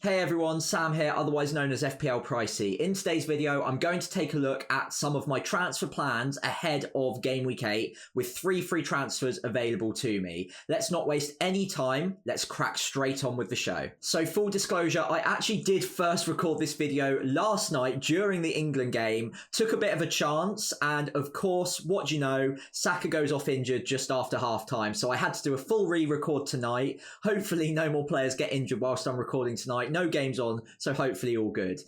Hey everyone, Sam here, otherwise known as FPL Pricey. In today's video, I'm going to take a look at some of my transfer plans ahead of Game Week 8 with 3 free transfers available to me. Let's not waste any time, let's crack straight on with the show. So full disclosure, I actually did first record this video last night during the England game, took a bit of a chance, and of course, what do you know, Saka goes off injured just after half time, so I had to do a full re-record tonight. Hopefully no more players get injured whilst I'm recording tonight. No games on, so hopefully all good.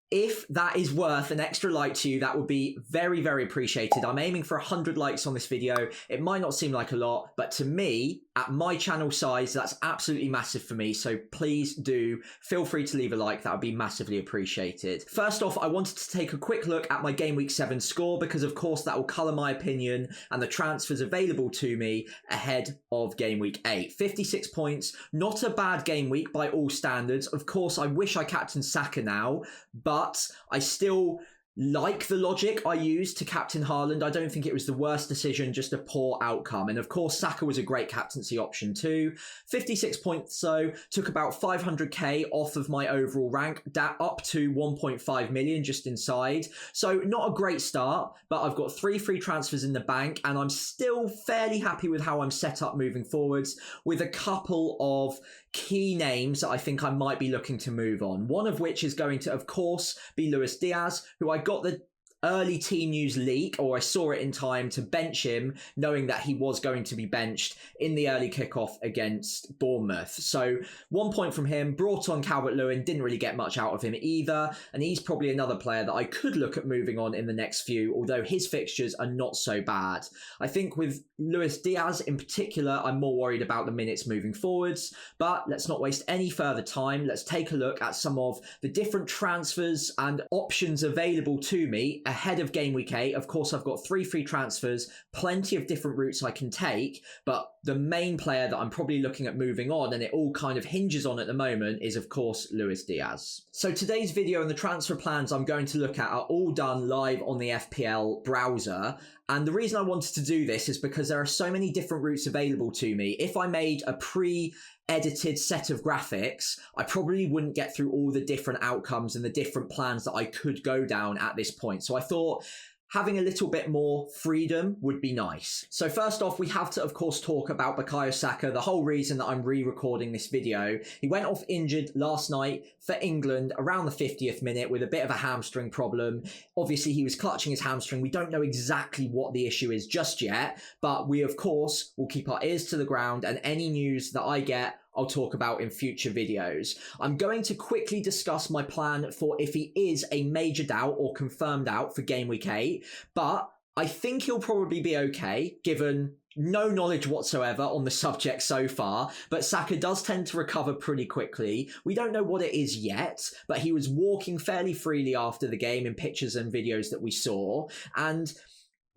If that is worth an extra like to you, that would be very, very appreciated. I'm aiming for 100 likes on this video. It might not seem like a lot, but to me, at my channel size, that's absolutely massive for me. So please do feel free to leave a like. That would be massively appreciated. First off, I wanted to take a quick look at my Game Week 7 score because, of course, that will colour my opinion and the transfers available to me ahead of Game Week 8. 56 points, not a bad game week by all standards. Of course, I wish I captained Saka now, but I still like the logic I used to captain Haaland. I don't think it was the worst decision, just a poor outcome. And of course, Saka was a great captaincy option too. 56 points though, took about 500k off of my overall rank, up to 1.5 million just inside. So not a great start, but I've got 3 free transfers in the bank and I'm still fairly happy with how I'm set up moving forwards, with a couple of key names that I think I might be looking to move on. One of which is going to, of course, be Luis Diaz, who I got the early team news leak, or I saw it in time to bench him, knowing that he was going to be benched in the early kickoff against Bournemouth. So 1 point from him, brought on Calvert-Lewin, didn't really get much out of him either, and he's probably another player that I could look at moving on in the next few, although his fixtures are not so bad. I think with Luis Diaz in particular, I'm more worried about the minutes moving forwards, but let's not waste any further time. Let's take a look at some of the different transfers and options available to me ahead of Game Week 8. Of course, I've got 3 free transfers, plenty of different routes I can take, but the main player that I'm probably looking at moving on, and it all kind of hinges on at the moment, is of course Luis Diaz. So today's video and the transfer plans I'm going to look at are all done live on the FPL browser. And the reason I wanted to do this is because there are so many different routes available to me. If I made a pre-edited set of graphics, I probably wouldn't get through all the different outcomes and the different plans that I could go down at this point. So I thought having a little bit more freedom would be nice. So first off, we have to, of course, talk about Bukayo Saka, the whole reason that I'm re-recording this video. He went off injured last night for England around the 50th minute with a bit of a hamstring problem. Obviously, he was clutching his hamstring. We don't know exactly what the issue is just yet, but we, of course, will keep our ears to the ground, and any news that I get, I'll talk about in future videos. I'm going to quickly discuss my plan for if he is a major doubt or confirmed out for Game Week 8, but I think he'll probably be okay, given no knowledge whatsoever on the subject so far, but Saka does tend to recover pretty quickly. We don't know what it is yet, but he was walking fairly freely after the game in pictures and videos that we saw, and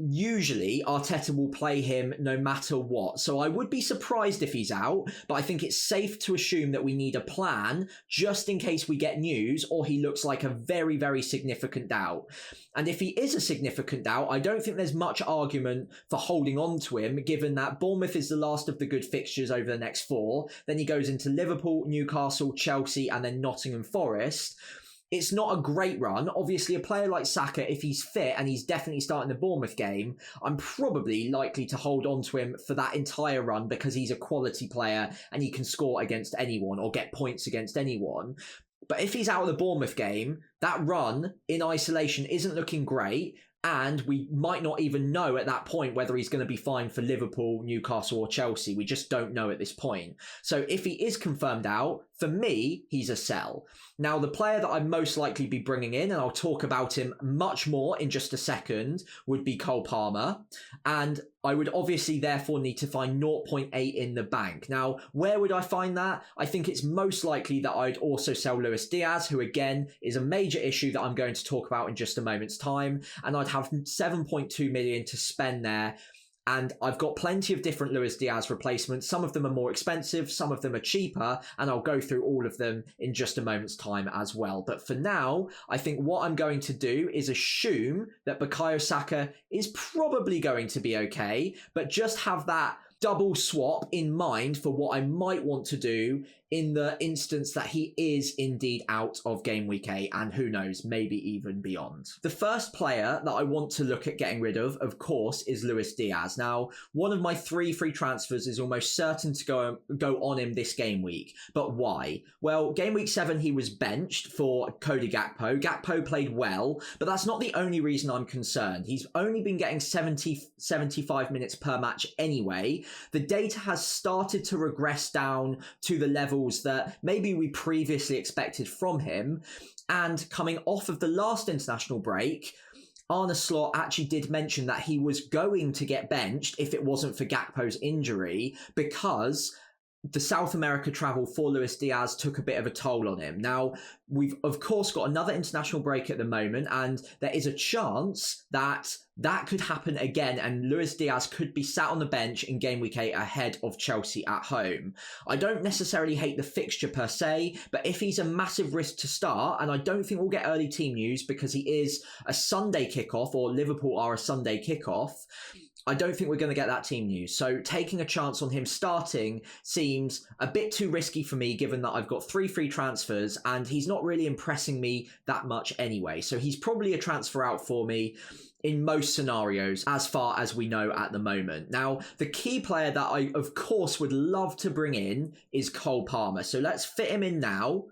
usually Arteta will play him no matter what. So I would be surprised if he's out, but I think it's safe to assume that we need a plan just in case we get news or he looks like a very, very significant doubt. And if he is a significant doubt, I don't think there's much argument for holding on to him, given that Bournemouth is the last of the good fixtures over the next 4. Then he goes into Liverpool, Newcastle, Chelsea, and then Nottingham Forest. It's not a great run. Obviously, a player like Saka, if he's fit and he's definitely starting the Bournemouth game, I'm probably likely to hold on to him for that entire run because he's a quality player and he can score against anyone or get points against anyone. But if he's out of the Bournemouth game, that run in isolation isn't looking great. And we might not even know at that point whether he's going to be fine for Liverpool, Newcastle or Chelsea. We just don't know at this point. So if he is confirmed out, for me, he's a sell. Now, the player that I'd most likely be bringing in, and I'll talk about him much more in just a second, would be Cole Palmer. And I would obviously therefore need to find 0.8 in the bank. Now, where would I find that? I think it's most likely that I'd also sell Luis Diaz, who again is a major issue that I'm going to talk about in just a moment's time. And I'd have 7.2 million to spend there. And I've got plenty of different Luis Diaz replacements. Some of them are more expensive, some of them are cheaper, and I'll go through all of them in just a moment's time as well. But for now, I think what I'm going to do is assume that Bukayo Saka is probably going to be okay, but just have that double swap in mind for what I might want to do in the instance that he is indeed out of game week 8, and who knows, maybe even beyond. The first player that I want to look at getting rid of course, is Luis Diaz. Now, one of my 3 free transfers is almost certain to go on him this game week. But why? Well, game week 7, he was benched for Cody Gakpo. Gakpo played well, but that's not the only reason I'm concerned. He's only been getting 75 minutes per match anyway. The data has started to regress down to the level that maybe we previously expected from him. And coming off of the last international break, Arne Slot actually did mention that he was going to get benched if it wasn't for Gakpo's injury, because the South America travel for Luis Diaz took a bit of a toll on him. Now, we've of course got another international break at the moment, and there is a chance that that could happen again, and Luis Diaz could be sat on the bench in game week 8 ahead of Chelsea at home. I don't necessarily hate the fixture per se, but if he's a massive risk to start, and I don't think we'll get early team news because he is a Sunday kickoff, or Liverpool are a Sunday kickoff, I don't think we're going to get that team news. So taking a chance on him starting seems a bit too risky for me, given that I've got 3 free transfers and he's not really impressing me that much anyway. So he's probably a transfer out for me in most scenarios, as far as we know at the moment. Now, the key player that I, of course, would love to bring in is Cole Palmer. So let's fit him in now.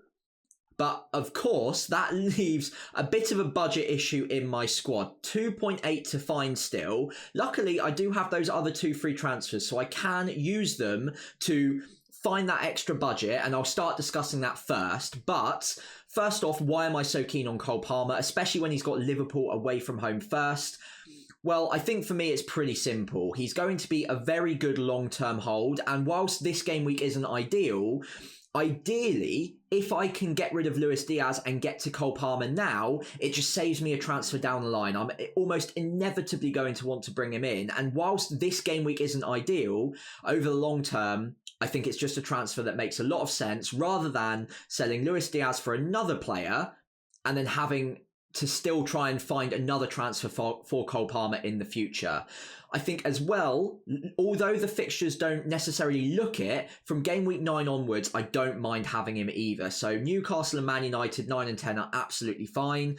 But of course, that leaves a bit of a budget issue in my squad. 2.8 to find still. Luckily, I do have those other 2 free transfers, so I can use them to find that extra budget, and I'll start discussing that first. But first off, why am I so keen on Cole Palmer, especially when he's got Liverpool away from home first? Well, I think for me it's pretty simple. He's going to be a very good long-term hold, and whilst this game week isn't ideal, ideally, if I can get rid of Luis Diaz and get to Cole Palmer now, it just saves me a transfer down the line. I'm almost inevitably going to want to bring him in. And whilst this game week isn't ideal, over the long term, I think it's just a transfer that makes a lot of sense, rather than selling Luis Diaz for another player and then having to still try and find another transfer for Cole Palmer in the future. I think as well, although the fixtures don't necessarily look it, from game week 9 onwards, I don't mind having him either. So Newcastle and Man United 9 and 10 are absolutely fine.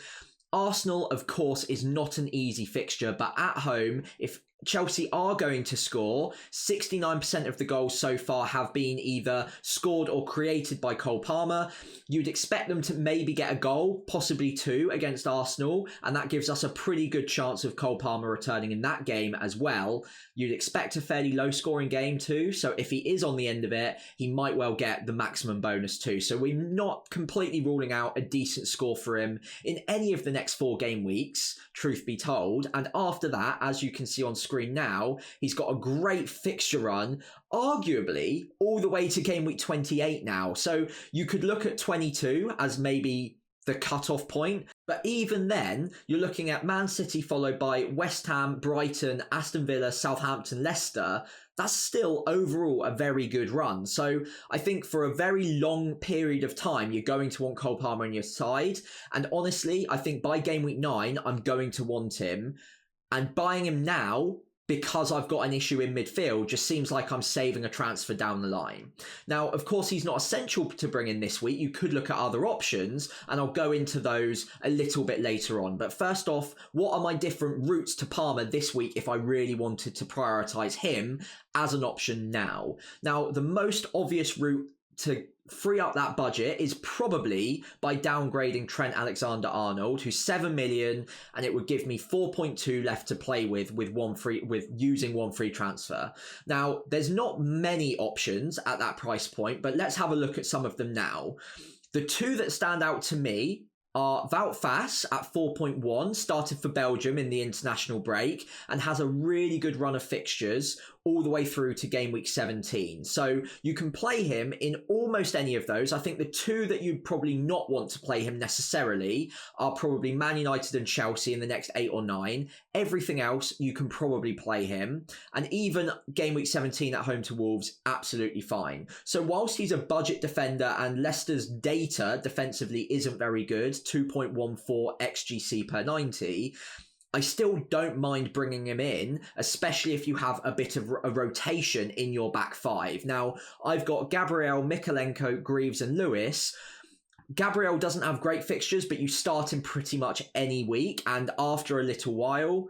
Arsenal, of course, is not an easy fixture, but at home, if Chelsea are going to score, 69% of the goals so far have been either scored or created by Cole Palmer. You'd expect them to maybe get a goal, possibly 2 against Arsenal, and that gives us a pretty good chance of Cole Palmer returning in that game as well. You'd expect a fairly low scoring game too, so if he is on the end of it, he might well get the maximum bonus too. So we're not completely ruling out a decent score for him in any of the next 4 game weeks, truth be told. And after that, as you can see on screen now, he's got a great fixture run, arguably all the way to game week 28 now. So you could look at 22 as maybe the cut-off point, but even then you're looking at Man City followed by West Ham, Brighton, Aston Villa, Southampton, Leicester. That's still overall a very good run. So I think for a very long period of time, you're going to want Cole Palmer on your side. And honestly, I think by game week 9, I'm going to want him. And buying him now, because I've got an issue in midfield, just seems like I'm saving a transfer down the line. Now, of course, he's not essential to bring in this week. You could look at other options, and I'll go into those a little bit later on. But first off, what are my different routes to Palmer this week if I really wanted to prioritise him as an option now? Now, the most obvious route to free up that budget is probably by downgrading Trent Alexander-Arnold, who's 7 million, and it would give me 4.2 left to play with using 1 free transfer. Now, there's not many options at that price point, but let's have a look at some of them now. The 2 that stand out to me are Wout Faes at 4.1, started for Belgium in the international break and has a really good run of fixtures all the way through to game week 17. So you can play him in almost any of those. I think the 2 that you'd probably not want to play him necessarily are probably Man United and Chelsea in the next 8 or 9. Everything else, you can probably play him. And even game week 17 at home to Wolves, absolutely fine. So whilst he's a budget defender and Leicester's data defensively isn't very good, 2.14 XGC per 90, I still don't mind bringing him in, especially if you have a bit of a rotation in your back five. Now, I've got Gabriel, Mykolenko, Greaves, and Lewis. Gabriel doesn't have great fixtures, but you start him pretty much any week, and after a little while,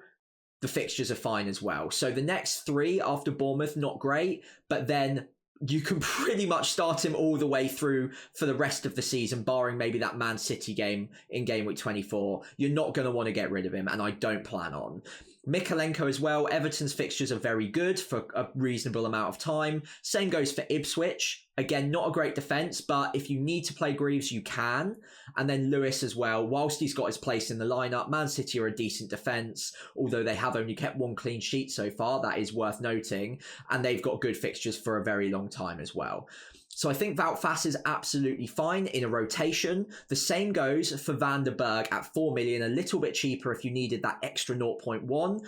the fixtures are fine as well. So the next 3 after Bournemouth, not great, but then you can pretty much start him all the way through for the rest of the season, barring maybe that Man City game in game week 24. You're not going to want to get rid of him, and I don't plan on. Mykolenko as well. Everton's fixtures are very good for a reasonable amount of time. Same goes for Ipswich. Again, not a great defence, but if you need to play Greaves, you can. And then Lewis as well. Whilst he's got his place in the lineup, Man City are a decent defence, although they have only kept 1 clean sheet so far. That is worth noting. And they've got good fixtures for a very long time as well. So I think Wout Faes is absolutely fine in a rotation. The same goes for Van der Berg at 4 million, a little bit cheaper if you needed that extra 0.1.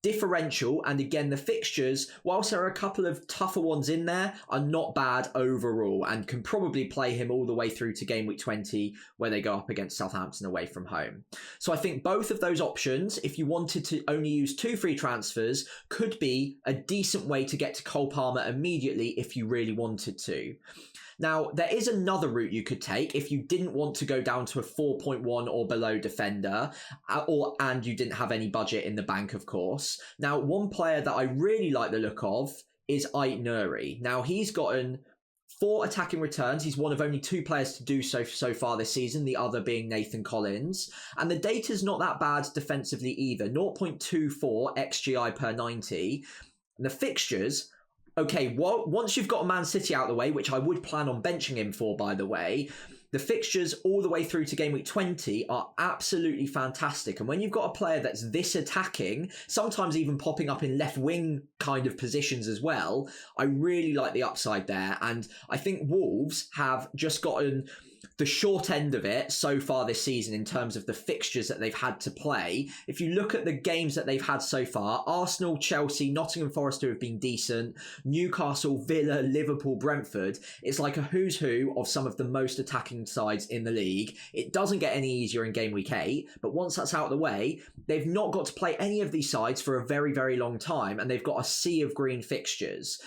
Differential, and again, the fixtures, whilst there are a couple of tougher ones in there, are not bad overall and can probably play him all the way through to game week 20 where they go up against Southampton away from home. So I think both of those options, if you wanted to only use 2 free transfers, could be a decent way to get to Cole Palmer immediately if you really wanted to. Now, there is another route you could take if you didn't want to go down to a 4.1 or below defender, and you didn't have any budget in the bank, of course. Now, one player that I really like the look of is Ait-Nouri. Now, he's gotten 4 attacking returns. He's one of only 2 players to do so far this season, the other being Nathan Collins. And the data's not that bad defensively either. 0.24 XGI per 90. And the fixtures... Okay, well, once you've got a Man City out of the way, which I would plan on benching him for, by the way, the fixtures all the way through to game week 20 are absolutely fantastic. And when you've got a player that's this attacking, sometimes even popping up in left wing kind of positions as well, I really like the upside there. And I think Wolves have just gotten the short end of it so far this season in terms of the fixtures that they've had to play. If you look at the games that they've had so far, Arsenal, Chelsea, Nottingham Forest who have been decent, Newcastle, Villa, Liverpool, Brentford, it's like a who's who of some of the most attacking sides in the league. It doesn't get any easier in game week 8, but once that's out of the way, they've not got to play any of these sides for a very, very long time, and they've got a sea of green fixtures.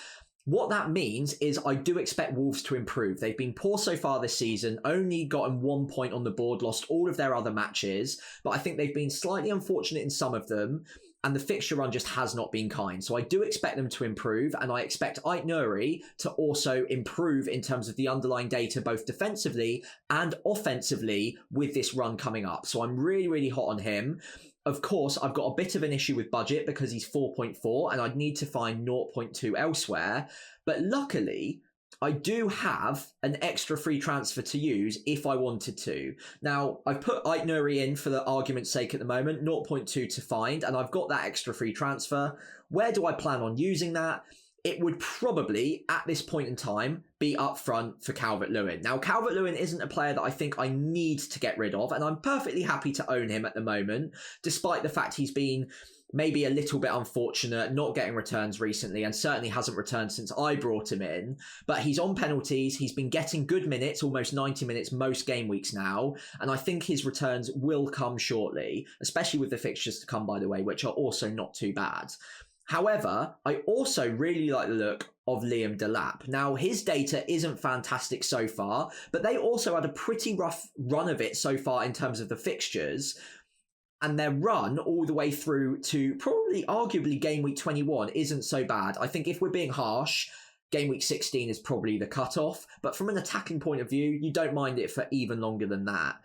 What that means is I do expect Wolves to improve. They've been poor so far this season, only gotten 1 point on the board, lost all of their other matches, but I think they've been slightly unfortunate in some of them, and the fixture run just has not been kind. So I do expect them to improve, and I expect Ait-Nouri to also improve in terms of the underlying data, both defensively and offensively with this run coming up. So I'm really, really hot on him. Of course, I've got a bit of an issue with budget because he's 4.4 and I'd need to find 0.2 elsewhere. But luckily, I do have an extra free transfer to use if I wanted to. Now, I've put Ait-Nouri in for the argument's sake at the moment, 0.2 to find, and I've got that extra free transfer. Where do I plan on using that? It would probably, at this point in time, be up front for Calvert-Lewin. Now, Calvert-Lewin isn't a player that I think I need to get rid of, and I'm perfectly happy to own him at the moment, despite the fact he's been maybe a little bit unfortunate, not getting returns recently, and certainly hasn't returned since I brought him in. But he's on penalties, he's been getting good minutes, almost 90 minutes most game weeks now, and I think his returns will come shortly, especially with the fixtures to come, by the way, which are also not too bad. However, I also really like the look of Liam Delap. Now, his data isn't fantastic so far, but they also had a pretty rough run of it so far in terms of the fixtures. And their run all the way through to probably arguably game week 21 isn't so bad. I think if we're being harsh, game week 16 is probably the cutoff. But from an attacking point of view, you don't mind it for even longer than that.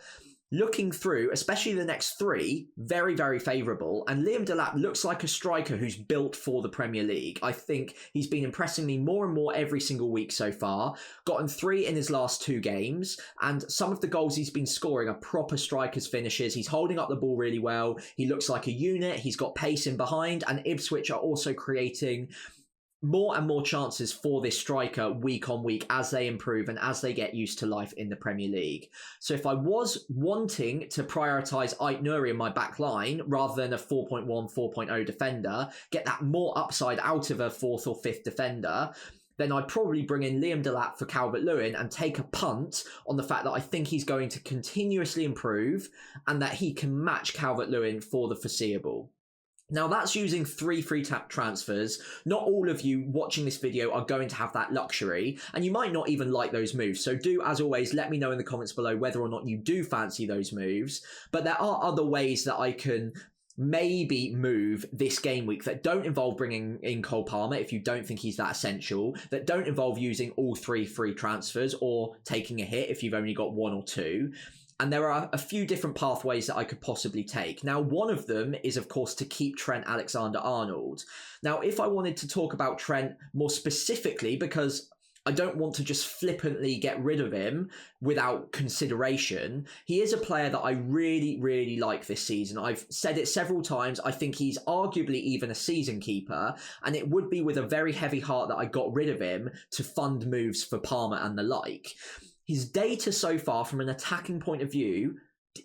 Looking through, especially the next 3, very, very favourable. And Liam Delap looks like a striker who's built for the Premier League. I think he's been impressing me more and more every single week so far. Gotten 3 in his last 2 games. And some of the goals he's been scoring are proper striker's finishes. He's holding up the ball really well. He looks like a unit. He's got pace in behind. And Ipswich are also creating more and more chances for this striker week on week as they improve and as they get used to life in the Premier League. So if I was wanting to prioritise Ait-Nouri in my back line rather than a 4.1, 4.0 defender, get that more upside out of a 4th or 5th defender, then I'd probably bring in Liam Delap for Calvert-Lewin and take a punt on the fact that I think he's going to continuously improve and that he can match Calvert-Lewin for the foreseeable. Now, that's using 3 free transfers. Not all of you watching this video are going to have that luxury, and you might not even like those moves. So do, as always, let me know in the comments below whether or not you do fancy those moves. But there are other ways that I can maybe move this game week that don't involve bringing in Cole Palmer if you don't think he's that essential, that don't involve using all 3 free transfers or taking a hit if you've only got 1 or 2. And there are a few different pathways that I could possibly take. Now, one of them is, of course, to keep Trent Alexander-Arnold. Now, if I wanted to talk about Trent more specifically, because I don't want to just flippantly get rid of him without consideration, he is a player that I really, really like this season. I've said it several times. I think he's arguably even a season keeper, and it would be with a very heavy heart that I got rid of him to fund moves for Palmer and the like. His data so far from an attacking point of view,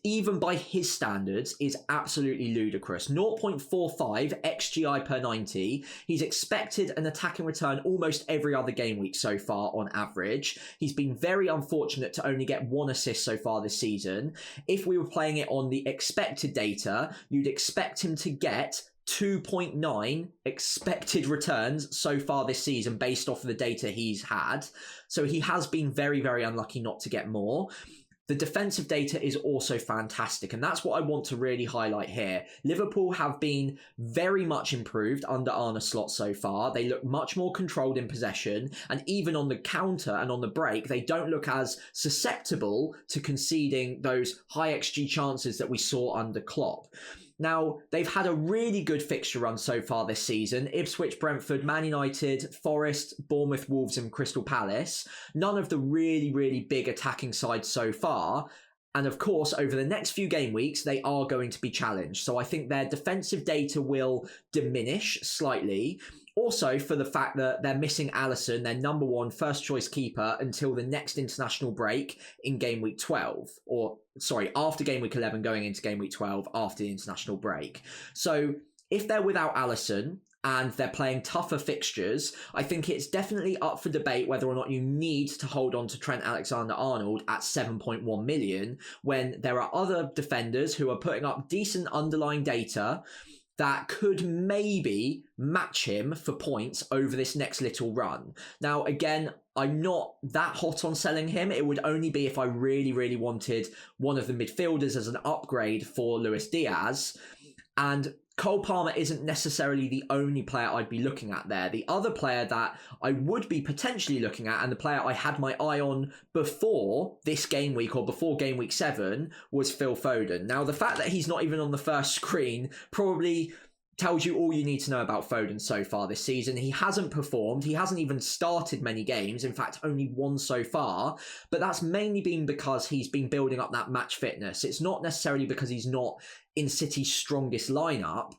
even by his standards, is absolutely ludicrous. 0.45 XGI per 90. He's expected an attacking return almost every other game week so far on average. He's been very unfortunate to only get 1 assist so far this season. If we were playing it on the expected data, you'd expect him to get 2.9 expected returns so far this season based off of the data he's had. So he has been very, very unlucky not to get more. The defensive data is also fantastic, and that's what I want to really highlight here. Liverpool have been very much improved under Arne Slot so far. They look much more controlled in possession, and even on the counter and on the break, they don't look as susceptible to conceding those high XG chances that we saw under Klopp. Now, they've had a really good fixture run so far this season. Ipswich, Brentford, Man United, Forest, Bournemouth, Wolves and Crystal Palace. None of the really, really big attacking sides so far. And of course, over the next few game weeks, they are going to be challenged. So I think their defensive data will diminish slightly. Also, for the fact that they're missing Alisson, their number 1 first choice keeper, until the next international break in game week 12. Or, sorry, after game week 11 going into game week 12 after the international break. So if they're without Alisson and they're playing tougher fixtures, I think it's definitely up for debate whether or not you need to hold on to Trent Alexander-Arnold at 7.1 million when there are other defenders who are putting up decent underlying data that could maybe match him for points over this next little run. Now, again, I'm not that hot on selling him. It would only be if I really, really wanted one of the midfielders as an upgrade for Luis Diaz. And Cole Palmer isn't necessarily the only player I'd be looking at there. The other player that I would be potentially looking at, and the player I had my eye on before this game week or before game week 7, was Phil Foden. Now, the fact that he's not even on the first screen probably tells you all you need to know about Foden so far this season. He hasn't performed. He hasn't even started many games. In fact, only 1 so far. But that's mainly been because he's been building up that match fitness. It's not necessarily because he's not in City's strongest lineup.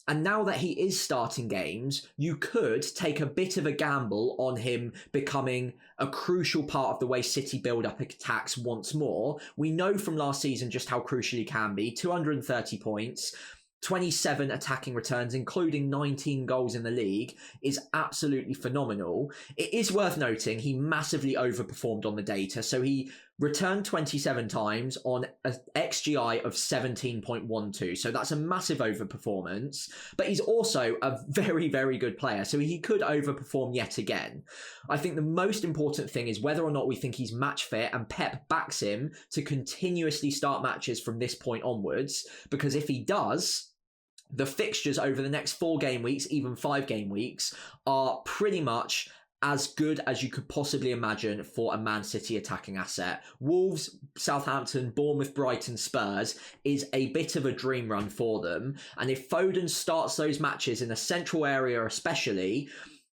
And now that he is starting games, you could take a bit of a gamble on him becoming a crucial part of the way City build up attacks once more. We know from last season just how crucial he can be. 230 points. 27 attacking returns, including 19 goals in the league, is absolutely phenomenal. It is worth noting he massively overperformed on the data. So he returned 27 times on an XGI of 17.12. So that's a massive overperformance. But he's also a very, very good player. So he could overperform yet again. I think the most important thing is whether or not we think he's match fit, and Pep backs him to continuously start matches from this point onwards. Because if he does, the fixtures over the next 4 game weeks, even 5 game weeks, are pretty much as good as you could possibly imagine for a Man City attacking asset. Wolves, Southampton, Bournemouth, Brighton, Spurs is a bit of a dream run for them. And if Foden starts those matches in a central area especially,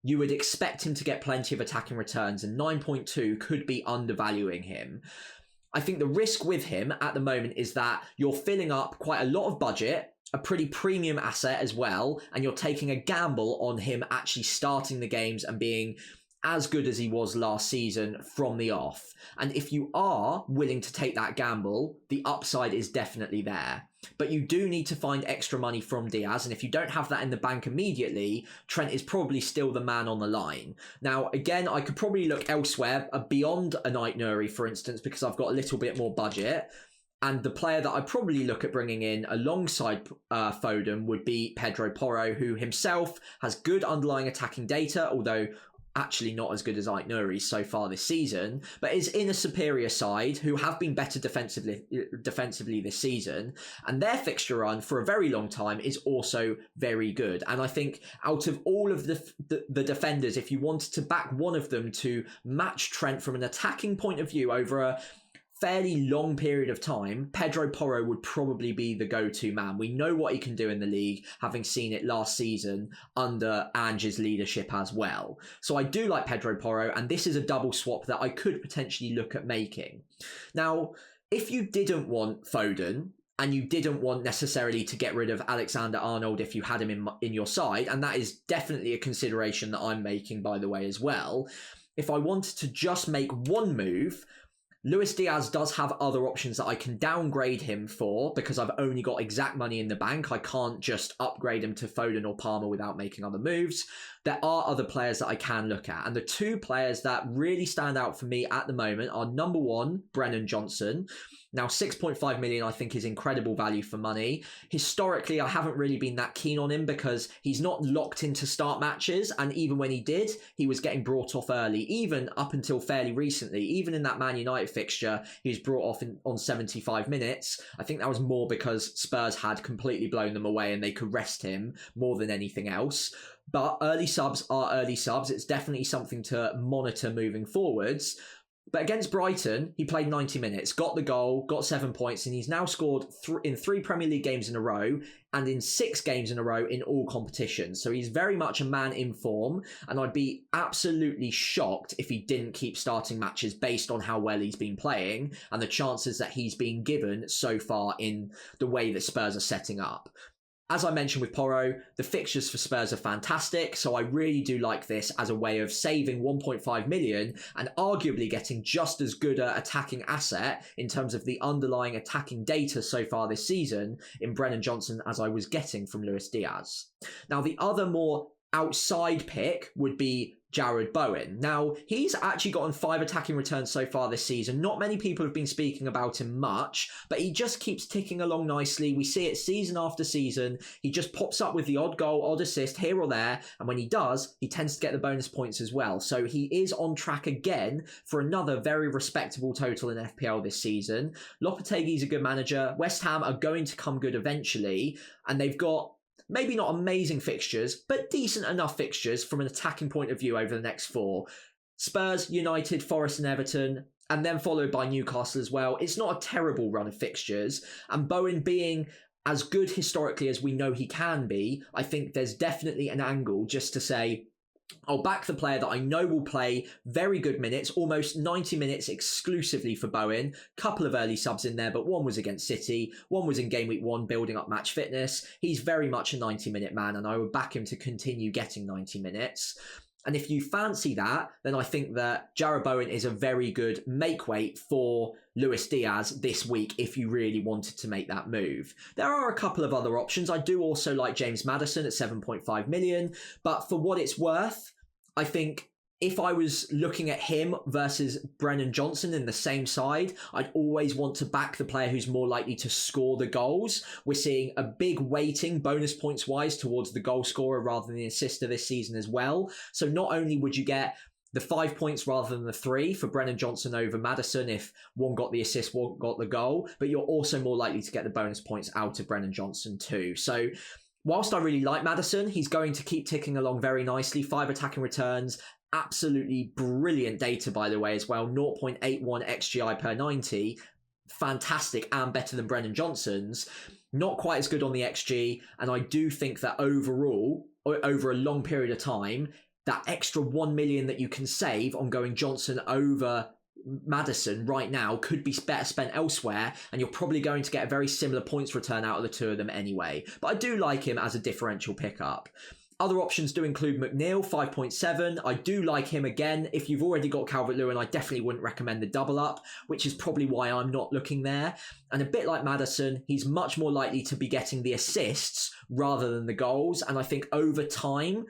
you would expect him to get plenty of attacking returns, and 9.2 could be undervaluing him. I think the risk with him at the moment is that you're filling up quite a lot of budget, a pretty premium asset as well, and you're taking a gamble on him actually starting the games and being as good as he was last season from the off. And if you are willing to take that gamble, the upside is definitely there. But you do need to find extra money from Diaz, and if you don't have that in the bank immediately, Trent is probably still the man on the line. Now, again, I could probably look elsewhere beyond an Ait-Nouri, for instance, because I've got a little bit more budget. And the player that I'd probably look at bringing in alongside Foden would be Pedro Porro, who himself has good underlying attacking data, although actually not as good as Ait-Nouri so far this season, but is in a superior side who have been better defensively this season, and their fixture run for a very long time is also very good. And I think out of all of the defenders, if you wanted to back one of them to match Trent from an attacking point of view over a fairly long period of time, Pedro Porro would probably be the go-to man. We know what he can do in the league, having seen it last season under Ange's leadership as well. So I do like Pedro Porro, and this is a double swap that I could potentially look at making. Now, if you didn't want Foden, and you didn't want necessarily to get rid of Alexander-Arnold if you had him in your side, and that is definitely a consideration that I'm making, by the way, as well. If I wanted to just make one move, Luis Diaz does have other options that I can downgrade him for because I've only got exact money in the bank. I can't just upgrade him to Foden or Palmer without making other moves. There are other players that I can look at. And the two players that really stand out for me at the moment are number one, Brennan Johnson. Now, 6.5 million, I think, is incredible value for money. Historically, I haven't really been that keen on him because he's not locked into start matches. And even when he did, he was getting brought off early, even up until fairly recently. Even in that Man United fixture, he was brought off on 75 minutes. I think that was more because Spurs had completely blown them away and they could rest him more than anything else. But early subs are early subs. It's definitely something to monitor moving forwards. But against Brighton, he played 90 minutes, got the goal, got 7 points, and he's now scored in 3 Premier League games in a row and in 6 games in a row in all competitions. So he's very much a man in form, and I'd be absolutely shocked if he didn't keep starting matches based on how well he's been playing and the chances that he's been given so far in the way that Spurs are setting up. As I mentioned with Porro, the fixtures for Spurs are fantastic, so I really do like this as a way of saving 1.5 million and arguably getting just as good an attacking asset in terms of the underlying attacking data so far this season in Brennan Johnson as I was getting from Luis Diaz. Now, the other more outside pick would be Jarrod Bowen. Now, he's actually gotten 5 attacking returns so far this season. Not many people have been speaking about him much, but he just keeps ticking along nicely. We see it season after season. He just pops up with the odd goal, odd assist here or there, and when he does, he tends to get the bonus points as well. So he is on track again for another very respectable total in FPL this season. Lopetegui's a good manager. West Ham are going to come good eventually, and they've got maybe not amazing fixtures, but decent enough fixtures from an attacking point of view over the next 4. Spurs, United, Forest and Everton, and then followed by Newcastle as well. It's not a terrible run of fixtures, and Bowen being as good historically as we know he can be, I think there's definitely an angle just to say, I'll back the player that I know will play very good minutes, almost 90 minutes exclusively for Bowen. Couple of early subs in there, but one was against City, one was in game week 1 building up match fitness. He's very much a 90-minute man, and I would back him to continue getting 90 minutes. And if you fancy that, then I think that Jarrod Bowen is a very good make weight for Luis Diaz this week if you really wanted to make that move. There are a couple of other options. I do also like James Maddison at 7.5 million, but for what it's worth, I think if I was looking at him versus Brennan Johnson in the same side, I'd always want to back the player who's more likely to score the goals. We're seeing a big weighting bonus points wise towards the goal scorer rather than the assister this season as well. So not only would you get the 5 points rather than the 3 for Brennan Johnson over Maddison if one got the assist, one got the goal, but you're also more likely to get the bonus points out of Brennan Johnson too. So whilst I really like Maddison, he's going to keep ticking along very nicely. 5 attacking returns, absolutely brilliant data, by the way, as well. 0.81 XGI per 90. Fantastic and better than Brennan Johnson's. Not quite as good on the XG. And I do think that overall, over a long period of time, that extra 1 million that you can save on going Johnson over Maddison right now could be better spent elsewhere, and you're probably going to get a very similar points return out of the two of them anyway. But I do like him as a differential pickup. Other options do include McNeil, 5.7. I do like him again. If you've already got Calvert-Lewin, I definitely wouldn't recommend the double up, which is probably why I'm not looking there. And a bit like Maddison, he's much more likely to be getting the assists rather than the goals. And I think over time,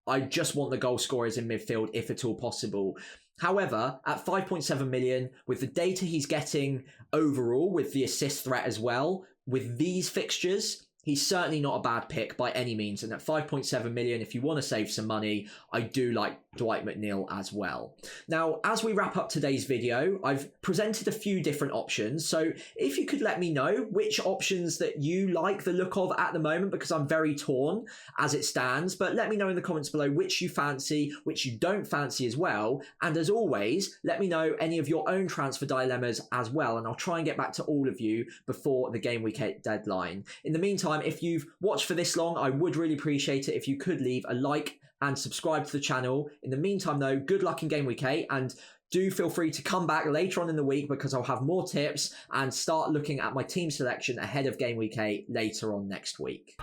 I just want the goal scorers in midfield if at all possible. However, at 5.7 million, with the data he's getting overall, with the assist threat as well, with these fixtures, he's certainly not a bad pick by any means. And at 5.7 million, if you want to save some money, I do like Dwight McNeil as well. Now, as we wrap up today's video, I've presented a few different options. So if you could let me know which options that you like the look of at the moment, because I'm very torn as it stands, but let me know in the comments below which you fancy, which you don't fancy as well. And as always, let me know any of your own transfer dilemmas as well. And I'll try and get back to all of you before the game week 8 deadline. In the meantime, if you've watched for this long, I would really appreciate it if you could leave a like and subscribe to the channel. In the meantime though, good luck in game week 8, and do feel free to come back later on in the week because I'll have more tips and start looking at my team selection ahead of game week 8 later on next week.